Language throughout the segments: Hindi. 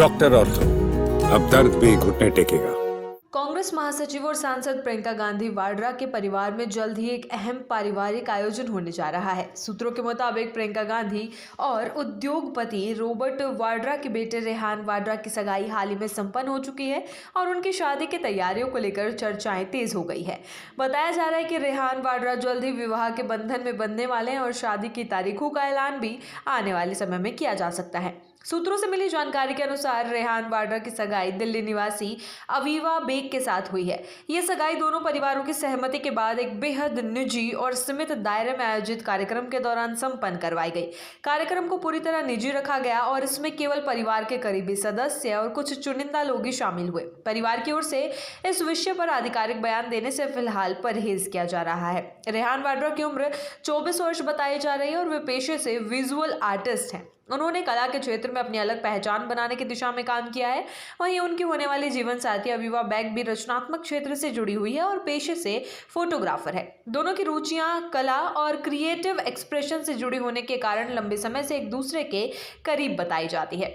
डॉक्टर ऑर्थो, अब दर्द भी घुटने टेकेगा। कांग्रेस महासचिव और सांसद प्रियंका गांधी वाड्रा के परिवार में जल्द ही एक अहम पारिवारिक आयोजन होने जा रहा है। सूत्रों के मुताबिक प्रियंका गांधी और उद्योगपति रॉबर्ट वाड्रा के बेटे रेहान वाड्रा की सगाई हाल ही में संपन्न हो चुकी है और उनकी शादी की तैयारियों को लेकर चर्चाएं तेज हो गई है। बताया जा रहा है कि रेहान वाड्रा जल्द ही विवाह के बंधन में बंधने वाले हैं और शादी की तारीखों का ऐलान भी आने वाले समय में किया जा सकता है। सूत्रों से मिली जानकारी के अनुसार रेहान वाड्रा की सगाई दिल्ली निवासी अवीवा बेग के साथ हुई है। ये सगाई दोनों परिवारों की सहमति के बाद एक बेहद निजी और सीमित दायरे में आयोजित कार्यक्रम के दौरान संपन्न करवाई गई। कार्यक्रम को पूरी तरह निजी रखा गया और इसमें केवल परिवार के करीबी सदस्य और कुछ चुनिंदा लोग ही शामिल हुए। परिवार की ओर से इस विषय पर आधिकारिक बयान देने से फिलहाल परहेज किया जा रहा है। रेहान वाड्रा की उम्र 24 वर्ष बताई जा रही है और वे पेशे से विजुअल आर्टिस्ट हैं। उन्होंने कला के क्षेत्र में अपनी अलग पहचान बनाने की दिशा में काम किया है। वहीं उनकी होने वाली जीवन साथी अवीवा बेग भी रचनात्मक क्षेत्र से जुड़ी हुई है और पेशे से फोटोग्राफर है। दोनों की रुचियां कला और क्रिएटिव एक्सप्रेशन से जुड़ी होने के कारण लंबे समय से एक दूसरे के करीब बताई जाती है।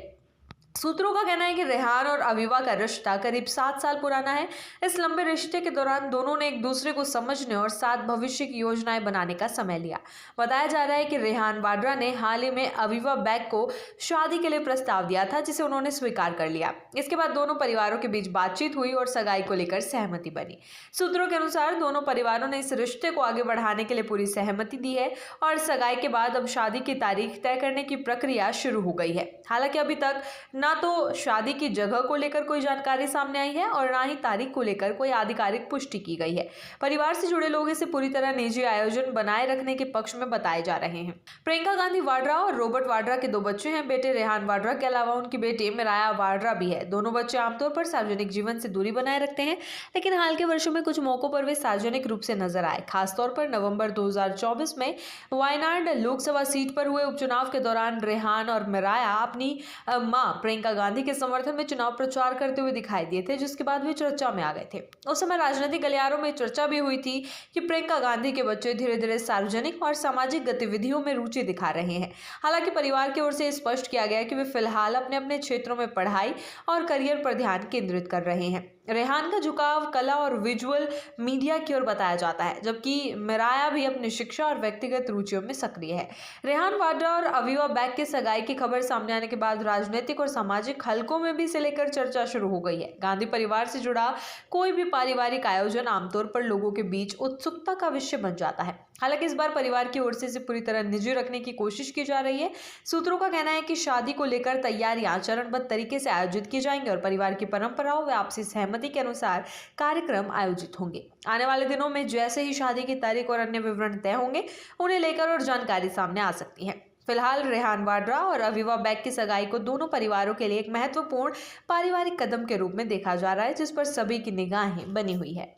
सूत्रों का कहना है कि रेहान और अवीवा का रिश्ता करीब 7 साल पुराना है। इस लंबे रिश्ते के दौरान दोनों ने एक दूसरे को समझने और साथ भविष्य की योजनाएं बनाने का समय लिया। बताया जा रहा है कि रेहान वाड्रा ने हाल ही में अवीवा बेग को शादी के लिए प्रस्ताव दिया था, जिसे उन्होंने स्वीकार कर लिया। इसके बाद दोनों परिवारों के बीच बातचीत हुई और सगाई को लेकर सहमति बनी। सूत्रों के अनुसार दोनों परिवारों ने इस रिश्ते को आगे बढ़ाने के लिए पूरी सहमति दी है और सगाई के बाद अब शादी की तारीख तय करने की प्रक्रिया शुरू हो गई है। हालांकि अभी तक ना तो शादी की जगह को लेकर कोई जानकारी सामने आई है और ना ही तारीख को लेकर कोई आधिकारिक पुष्टि की गई है। परिवार से जुड़े लोग इसे पूरी तरह निजी आयोजन बनाए रखने के पक्ष में बताए जा रहे हैं। प्रियंका गांधी वाड्रा और रॉबर्ट वाड्रा के 2 बच्चे हैं। बेटे रेहान वाड्रा के अलावा उनकी बेटी मिराया वाड्रा भी है। दोनों बच्चे आमतौर पर सार्वजनिक जीवन से दूरी बनाए रखते हैं, लेकिन हाल के वर्षों में कुछ मौकों पर वे सार्वजनिक रूप से नजर आए। खासतौर पर नवंबर 2024 में वायनाड लोकसभा सीट पर हुए उपचुनाव के दौरान रेहान और मिराया अपनी मां प्रियंका गांधी के समर्थन में चुनाव प्रचार करते हुए दिखाई दिए थे, जिसके बाद वे चर्चा में आ गए थे। उस समय राजनीतिक गलियारों में चर्चा भी हुई थी कि प्रियंका गांधी के बच्चे धीरे धीरे सार्वजनिक और सामाजिक गतिविधियों में रुचि दिखा रहे हैं। हालांकि परिवार की ओर से स्पष्ट किया गया कि वे फिलहाल अपने अपने क्षेत्रों में पढ़ाई और करियर पर ध्यान केंद्रित कर रहे हैं। रेहान का झुकाव कला और विजुअल मीडिया की ओर बताया जाता है, जबकि मिराया भी अपनी शिक्षा और व्यक्तिगत रुचियों में सक्रिय है। रेहान वाड्रा और अवीवा बेग के सगाई की खबर सामने आने के बाद राजनीतिक और सामाजिक हलकों में भी इसे लेकर चर्चा शुरू हो गई है। गांधी परिवार से जुड़ा कोई भी पारिवारिक आयोजन आमतौर पर लोगों के बीच उत्सुकता का विषय बन जाता है। हालांकि इस बार परिवार की ओर से इसे पूरी तरह निजी रखने की कोशिश की जा रही है। सूत्रों का कहना है कि शादी को लेकर तैयारियां चरणबद्ध तरीके से आयोजित की जाएंगी और परिवार की परंपराओं व आपसी सहमति के अनुसार कार्यक्रम आयोजित होंगे। आने वाले दिनों में जैसे ही शादी की तारीख और अन्य विवरण तय होंगे, उन्हें लेकर और जानकारी सामने आ सकती है। फिलहाल रेहान वाड्रा और अवीवा बेग की सगाई को दोनों परिवारों के लिए एक महत्वपूर्ण पारिवारिक कदम के रूप में देखा जा रहा है, जिस पर सभी की निगाहें बनी हुई है।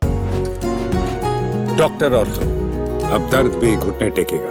डॉक्टर ऑर्थो, अब दर्द भी घुटने टेकेगा।